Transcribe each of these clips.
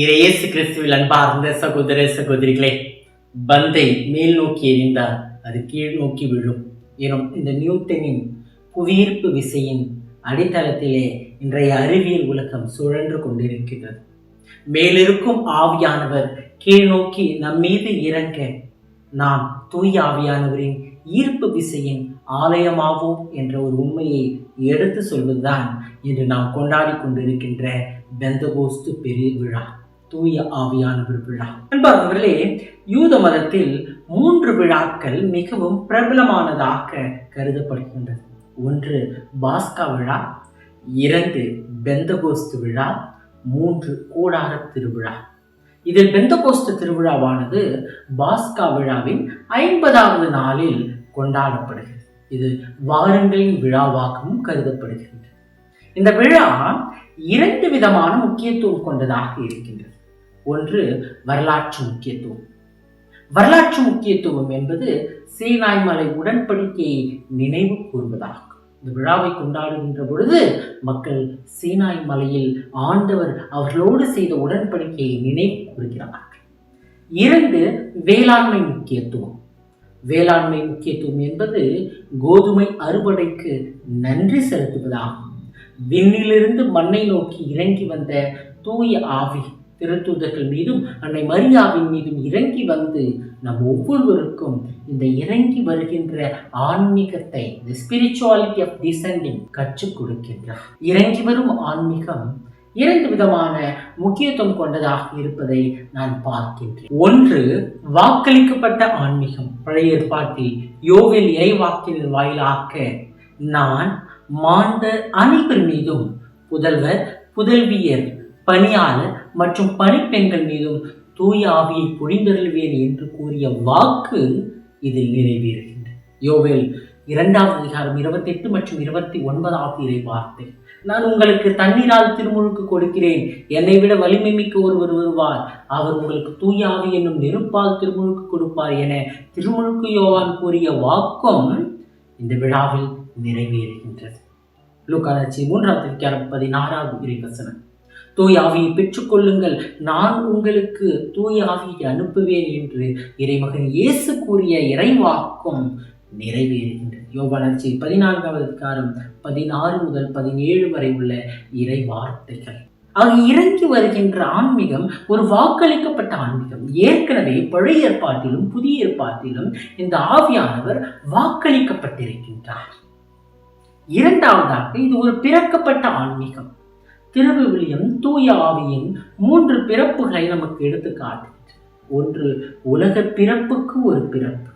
இயேசு கிறிஸ்துவில் அன்பார்ந்த சகோதர சகோதரிகளே, பந்தை மேல் நோக்கி எறிந்தால் அது கீழ் நோக்கி விழும் எனும் இந்த நியூட்டனின் புவியீர்ப்பு விசையின் அடித்தளத்திலே இன்றைய அறிவியல் உலகம் சுழன்று கொண்டிருக்கிறது. மேலிருக்கும் ஆவியானவர் கீழ் நோக்கி நம் மீது இறங்க நாம் தூய ஆவியானவரின் ஈர்ப்பு விசையின் ஆலயமாவோம் என்ற ஒரு உண்மையை எடுத்து சொல்வதுதான் இன்று நாம் கொண்டாடி கொண்டிருக்கின்ற பெந்தகோஸ்து பெருவிழா, தூய ஆவியானவர் விழா. அன்பார்ந்தவர்களே, யூத மதத்தில் 3 விழாக்கள் மிகவும் பிரபலமானதாக கருதப்படுகின்றது. 1 பாஸ்கா விழா, 2 பெந்தகோஸ்து விழா, 3 கூடார திருவிழா. இதில் பெந்தகோஸ்து திருவிழாவானது பாஸ்கா விழாவின் 50வது நாளில் கொண்டாடப்படுகிறது. இது வாரங்களின் விழாவாகவும் கருதப்படுகிறது. இந்த விழா 2 விதமான முக்கியத்துவம் கொண்டதாக இருக்கின்றது. 1 வரலாற்று முக்கியத்துவம். வரலாற்று முக்கியத்துவம் என்பது சீனாய் மலை உடன்படிக்கையை நினைவு கூறுவதாகும். இந்த விழாவை கொண்டாடுகின்ற பொழுது மக்கள் சீனாய் மலையில் ஆண்டவர் அவர்களோடு செய்த உடன்படிக்கையை நினைவு கூறுகிறார்கள். 2 வேளாண்மை முக்கியத்துவம். வேளாண்மை முக்கியத்துவம் என்பது கோதுமை அறுவடைக்கு நன்றி செலுத்துவதாகும். விண்ணிலிருந்து மண்ணை நோக்கி இறங்கி வந்த தூய ஆவி திருத்தூதர்கள் மீதும் அன்னை மரியாவின் மீதும் இறங்கி வந்து நம் ஒவ்வொருவருக்கும் இந்த இறங்கி வருகின்ற ஆன்மீகத்தை, the spirituality of descending, கற்றுக் கொடுக்கின்றார். இறங்கி வரும் ஆன்மீகம் 2 விதமான முக்கியத்துவம் கொண்டதாக இருப்பதை நான் பார்க்கின்றேன். 1 வாக்களிக்கப்பட்ட ஆன்மீகம். பழைய ஏற்பாட்டில் யோவேல் இறைவாக்கின் வாயிலாக நான் மாந்தர் அனைவர் மீதும், புதல்வர், புதல்வியர், பணியாளர் மற்றும் பணிப்பெண்கள் மீதும் தூய ஆவியை பொழிந்தருள்வேன் என்று கூறிய வாக்கு இதில் நிறைவேறுகின்றது. யோவேல் 2வது அதிகாரம் 28 மற்றும் 29வது இறை வார்த்தை. நான் உங்களுக்கு தண்ணீரால் திருமுழுக்கு கொடுக்கிறேன், என்னை விட வலிமை மிக்க ஒருவர் வருவார், அவர் உங்களுக்கு தூய ஆவி என்னும் நெருப்பால் திருமுழுக்கு கொடுப்பார் என திருமுழுக்கு யோவான் கூறிய வாக்கும் இந்த விழாவில் நிறைவேறுகின்றது. லூக்கா 3வது அதிகாரம் 16வது இறைவசனம். தூய ஆவியை பெற்றுக்கொள்ளுங்கள், நான் உங்களுக்கு தூய ஆவியை அனுப்புவேன் என்று இறைமகன் இயேசு கூறிய இறைவாக்கும் நிறைவேறுகின்றது. யோவான் 14வது அதிகாரம் 16 முதல் 17 வரை உள்ள இறை வார்த்தைகள். ஆக இறங்கி வருகின்ற ஆன்மீகம் ஒரு வாக்களிக்கப்பட்ட ஆன்மீகம். ஏற்கனவே பழைய ஏற்பாட்டிலும் புதிய ஏற்பாட்டிலும் இந்த ஆவியானவர் வாக்களிக்கப்பட்டிருக்கின்றார். 2வதாக இது ஒரு பிறக்கப்பட்ட ஆன்மீகம். திருவிவிலியம் தூய ஆவியின் 3 பிறப்புகளை நமக்கு எடுத்து காட்டுகிறது. 1 உலக பிறப்புக்கு ஒரு பிறப்பு.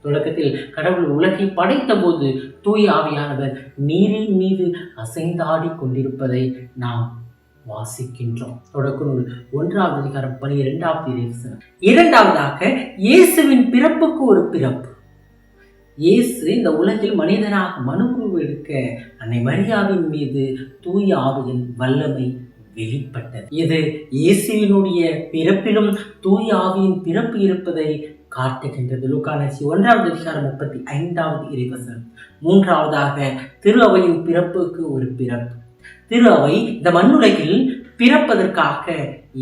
தொடக்கத்தில் கடவுள் உலகை படைத்த போது தூய ஆவியானவர் நீரின் மீது அசைந்தாடி கொண்டிருப்பதை நாம் வாசிக்கின்றோம். தொடக்க நூல் 1வது அதிகாரம் 12வது இறைவசனம். 2வதாக இயேசுவின் பிறப்புக்கு ஒரு பிறப்பு. இயேசு இந்த உலகில் மனிதனாக மனுக்குருவு எடுக்க அன்னை மரியாவின் மீது தூய ஆவியின் வல்லமை வெளிப்பட்டது. இது இயேசுவினுடைய பிறப்பிலும் தூய ஆவியின் பிறப்பு இருப்பதை காட்டுகின்றது. லூக்கா 1வது அதிகாரம் 35வது இறைவசனம். 3வதாக திரு அவையின் பிறப்புக்கு ஒரு பிறப்பு. திரு அவை இந்த மண்ணுலகில் பிறப்பதற்காக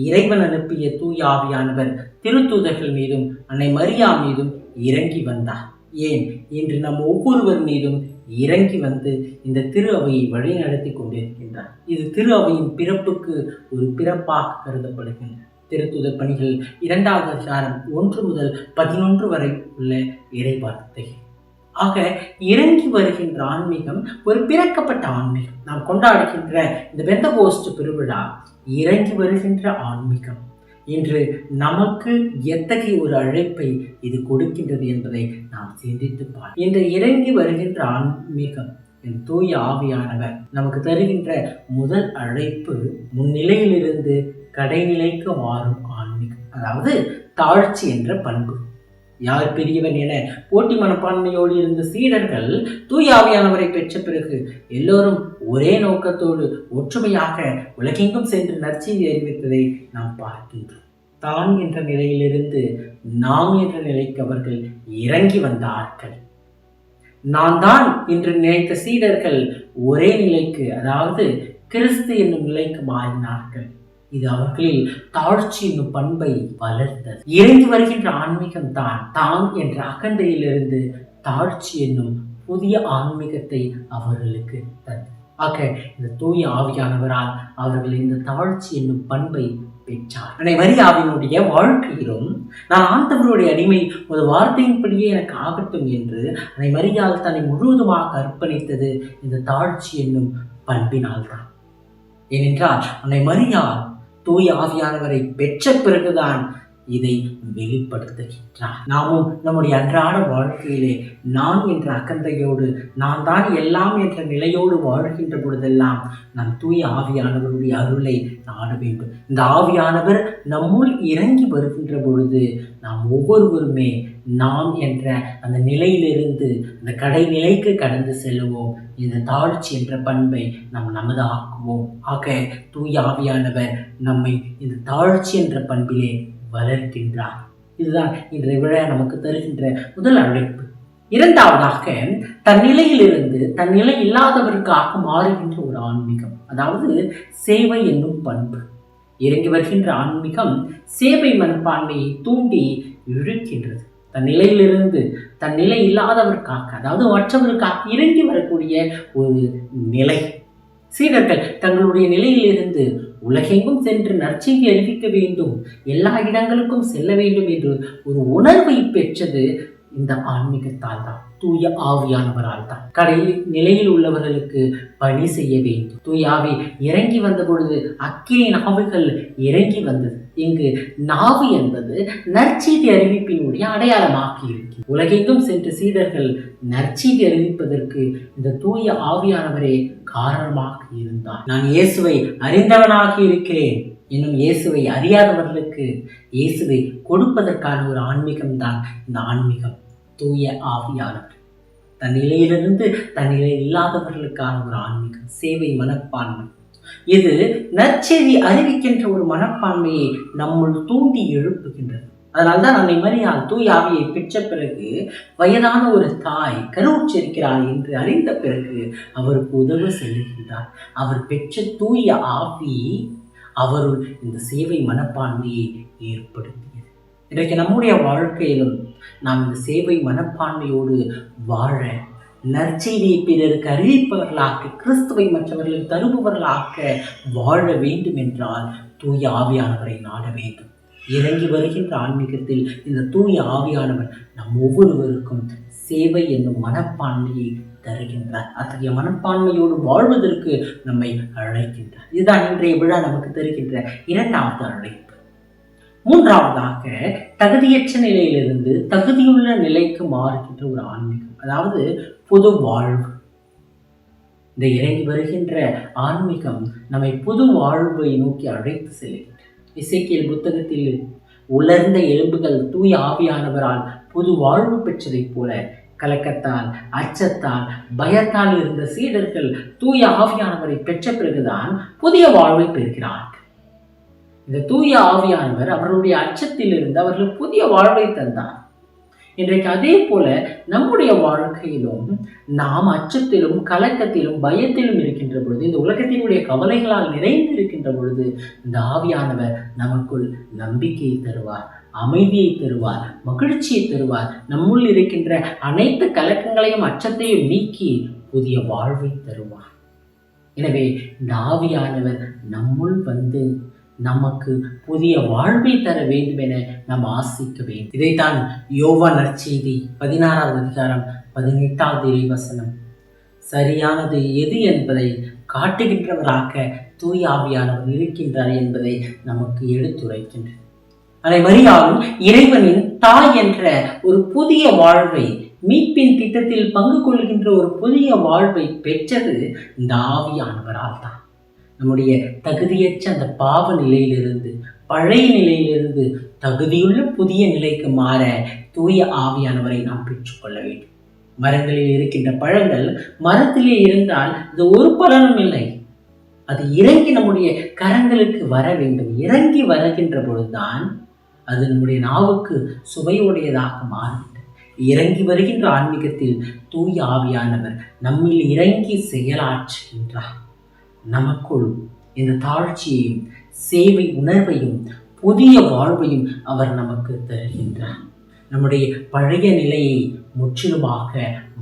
இறைவன் அனுப்பிய தூய ஆவியானவர் திருத்தூதர்கள் மீதும் அன்னை மரியா மீதும் இறங்கி வந்தார். ஏன் இன்று நம் ஒவ்வொருவர் மீதும் இறங்கி வந்து இந்த திரு அவையை வழி நடத்தி கொண்டிருக்கின்றார். இது திரு அவையின் பிறப்புக்கு ஒரு பிறப்பாக கருதப்படுகின்றது. திருத்தூதர் பணிகள் 2வது அதிகாரம் 1 முதல் 11 வரை உள்ள இறை வார்த்தைகள். ஆக இறங்கி வருகின்ற ஆன்மீகம் ஒரு பிறக்கப்பட்ட ஆன்மீகம். நாம் கொண்டாடுகின்ற இந்த பெந்தகோஸ்து பெருவிழா இறங்கி வருகின்ற ஆன்மீகம். இன்று நமக்கு எத்தகைய ஒரு அழைப்பை இது கொடுக்கின்றது என்பதை நாம் சிந்தித்து பார்ப்போம். இந்த இறங்கி வருகின்ற ஆன்மீகம் தூய ஆவியானவர் நமக்கு தருகின்ற முதல் அழைப்பு முன்னிலையிலிருந்து கடைநிலைக்கு மாறும் ஆன்மீகம். அதாவது தாழ்ச்சி என்ற பண்பு. யார் பெரியவன் என போட்டி மனப்பான்மையோடு இருந்த சீடர்கள் தூய ஆவியானவரை பெற்ற பிறகு எல்லோரும் ஒரே நோக்கத்தோடு ஒற்றுமையாக உலகெங்கும் சென்று நற்செய்தி அறிவித்ததை நாம் பார்க்கின்றோம். தான் என்ற நிலையிலிருந்து நாம் என்ற நிலைக்கு அவர்கள் இறங்கி வந்தார்கள். நான் தான் என்று நினைத்த சீடர்கள் ஒரே நிலைக்கு, அதாவது கிறிஸ்து என்னும் நிலைக்கு மாறினார்கள். இது அவர்களில் தாழ்ச்சி என்னும் பண்பை வளர்த்தது. இறங்கி வருகின்ற ஆன்மீகம் தான் என்ற அகண்டையிலிருந்து தாழ்ச்சி என்னும் புதிய ஆன்மீகத்தை அவர்களுக்கு தந்தது. ஆக இந்த தூய ஆவியானவரால் அவர்கள் இந்த தாழ்ச்சி என்னும் பண்பை பெற்றார். அன்னை மரியாவினுடைய வாழ்க்கையிலும் நான் ஆண்டவருடைய அடிமை ஒரு வார்த்தையின்படியே எனக்கு ஆகட்டும் என்று அன்னை மரியாள் தன்னை முழுவதுமாக அர்ப்பணித்தது இந்த தாழ்ச்சி என்னும் பண்பினால் தான். ஏனென்றால் அன்னை மரியாள் தூய ஆவியானவரை பெற்ற பிறகுதான் இதை வெளிப்படுத்துகின்றார். நாமும் நம்முடைய அன்றாட வாழ்க்கையிலே நான் என்ற அகந்தையோடு, நான் தான் எல்லாம் என்ற நிலையோடு வாழ்கின்ற பொழுதெல்லாம் நம் தூய ஆவியானவருடைய அருளை நாட வேண்டும். இந்த ஆவியானவர் நம்முள் இறங்கி வருகின்ற பொழுது நாம் ஒவ்வொருவருமே நாம் என்ற அந்த நிலையிலிருந்து அந்த கடைநிலைக்கு கடந்து செல்லுவோம். இந்த தாழ்ச்சி என்ற பண்பை நாம் நமதாக்குவோம். ஆக தூய ஆவியானவர் நம்மை இந்த தாழ்ச்சி என்ற பண்பிலே வளர்க்கின்றார். இதுதான் இன்றைய விழா நமக்கு தருகின்ற முதல் அழைப்பு. இரண்டாவதாக, தன் நிலையிலிருந்து தன் நிலை இல்லாதவருக்காக மாறுகின்ற ஒரு ஆன்மீகம், அதாவது சேவை என்னும் பண்பு. இறங்கி வருகின்ற ஆன்மீகம் சேவை மனப்பான்மையை தூண்டி இழுக்கின்றது. தன் நிலையிலிருந்து தன் நிலை இல்லாதவருக்காக, அதாவது மற்றவருக்காக இறங்கி வரக்கூடிய ஒரு நிலை. சீடர்கள் தங்களுடைய நிலையிலிருந்து உலகெங்கும் சென்று நற்செய்தி அறிவிக்க வேண்டும், எல்லா இடங்களுக்கும் செல்ல வேண்டும் என்று ஒரு உணர்வை பெற்றது இந்த ஆன்மீகத்தால் தான், தூய ஆவியானவரால் தான். கடை நிலையில் உள்ளவர்களுக்கு பணி செய்ய வேண்டும். தூய ஆவி இறங்கி வந்த பொழுது அக்கினி நாவுகள் இறங்கி வந்தது. இங்கு நாவு என்பது நற்செய்தி அறிவிப்பினுடைய அடையாளமாக இருக்கு. உலகெங்கும் சென்று சீடர்கள் நற்செய்தி அறிவிப்பதற்கு இந்த தூய ஆவியானவரே காரணமாக இருந்தார். நான் இயேசுவை அறிந்தவனாக இருக்கிறேன் இன்னும் இயேசுவை அறியாதவர்களுக்கு இயேசுவை கொடுப்பதற்கான ஒரு ஆன்மீகம் தான் இந்த ஆன்மீகம். தூய ஆவியானவர் தன் நிலையிலிருந்து தன் நிலை இல்லாதவர்களுக்கான ஒரு ஆன்மீகம், சேவை மனப்பான்மை. இது நற்செய்தி அறிவிக்கின்ற ஒரு மனப்பான்மையை நம்முள் தூண்டி எழுப்புகின்றது. அதனால்தான் அன்னை மரியாள் தூய ஆவியை பெற்ற பிறகு வயதான ஒரு தாய் கருவுற்றிருக்கிறார் என்று அறிந்த பிறகு அவருக்கு உதவ செல்லுகின்றார். அவர் பெற்ற தூய ஆவி அவருள் இந்த சேவை மனப்பான்மையை ஏற்படுத்தியது. இன்றைக்கு நம்முடைய வாழ்க்கையிலும் நாம் இந்த சேவை மனப்பான்மையோடு வாழ, நற்செய்தியை பிறருக்கு அறிவிப்பவர்களாக, கிறிஸ்துவை மற்றவர்களுக்கு தருபவர்களாக வாழ வேண்டும் என்றால் தூய ஆவியானவரை நாட வேண்டும். இறங்கி வருகின்ற ஆன்மீகத்தில் இந்த தூய ஆவியானவர் நம் ஒவ்வொருவருக்கும் சேவை என்னும் மனப்பான்மையை தருகின்றார். அத்தகைய மனப்பான்மையோடு வாழ்வதற்கு நம்மை அழைக்கின்றார். இதுதான் இன்றைய விழா நமக்கு தருகின்ற இரண்டாவது அழைப்பு. மூன்றாவதாக, தகுதியற்ற நிலையிலிருந்து தகுதியுள்ள நிலைக்கு மாறுகின்ற ஒரு ஆன்மீகம், அதாவது புது வாழ்வு. இந்த இறங்கி வருகின்ற ஆன்மீகம் நம்மை புது வாழ்வை நோக்கி அழைத்து செல்கின்றது. எசேக்கியேல் புத்தகத்தில் உலர்ந்த எலும்புகள் தூய ஆவியானவரால் புது வாழ்வு பெற்றதைப் போல கலக்கத்தால், அச்சத்தால், பயத்தால் இருந்த சீடர்கள் தூய ஆவியானவரை பெற்ற பிறகுதான் புதிய வாழ்வை பெறுகிறார்கள். இந்த தூய ஆவியானவர் அவர்களுடைய அச்சத்திலிருந்து அவர்கள் புதிய வாழ்வை தந்தார். இன்றைக்கு அதே போல நம்முடைய வாழ்க்கையிலும் நாம் அச்சத்திலும் கலக்கத்திலும் பயத்திலும் இருக்கின்ற பொழுது, இந்த உலகத்தினுடைய கவலைகளால் நிறைந்து இருக்கின்ற பொழுது இந்த ஆவியானவர் நமக்குள் நம்பிக்கையை தருவார், அமைதியை தருவார், மகிழ்ச்சியை தருவார். நம்முள் இருக்கின்ற அனைத்து கலக்கங்களையும் அச்சத்தையும் நீக்கி புதிய வாழ்வை தருவார். எனவே இந்த ஆவியானவர் நம்முள் வந்து நமக்கு புதிய வாழ்வை தர வேண்டும் என நாம் ஆசிக்க வேண்டும். இதைத்தான் யோவான் நற்செய்தி 16வது அதிகாரம் 18வது இறைவசனம் சரியானது எது என்பதை காட்டுகின்றவராக தூய ஆவியானவர் இருக்கின்றார் என்பதை நமக்கு எடுத்துரைக்கின்றது. அன்னை மரியாளும் இறைவனின் தாய் என்ற ஒரு புதிய வாழ்வை, மீட்பின் திட்டத்தில் பங்கு கொள்கின்ற ஒரு புதிய வாழ்வை பெற்றது இந்த ஆவியானவரால் தான். நம்முடைய தகுதியற்ற அந்த பாவ நிலையிலிருந்து, பழைய நிலையிலிருந்து தகுதியுள்ள புதிய நிலைக்கு மாற தூய ஆவியானவரை நாம் பெற்றுக்கொள்ள வேண்டும். மரங்களில் இருக்கின்ற பழங்கள் மரத்திலே இருந்தால் அது ஒரு பலனும் இல்லை. அது இறங்கி நம்முடைய கரங்களுக்கு வர வேண்டும். இறங்கி வருகின்ற பொழுதுதான் அது நம்முடைய நாவுக்கு சுவையுடையதாக மாறிவிட்டது. இறங்கி வருகின்ற ஆன்மீகத்தில் தூய ஆவியானவர் நம்மில் இறங்கி செயலாற்றுகின்றார். நமக்குள் இந்த தாழ்ச்சியையும் சேவை உணர்வையும் புதிய வாழ்வையும் அவர் நமக்கு தருகின்றார். நம்முடைய பழைய நிலையை முற்றிலுமாக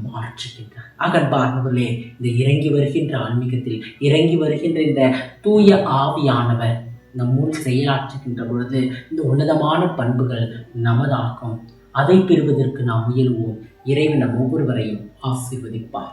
மாற்றுகின்றார். அகன்பார்ந்தவர்களே, இந்த இறங்கி வருகின்ற ஆன்மீகத்தில் இறங்கி வருகின்ற இந்த தூய ஆவியானவர் நம்முள் செயலாற்றுகின்ற பொழுது இந்த உன்னதமான பண்புகள் நமதாகும். அதை பெறுவதற்கு நாம் முயல்வோம். இறைவன் நம் ஒவ்வொருவரையும் ஆசீர்வதிப்பார்.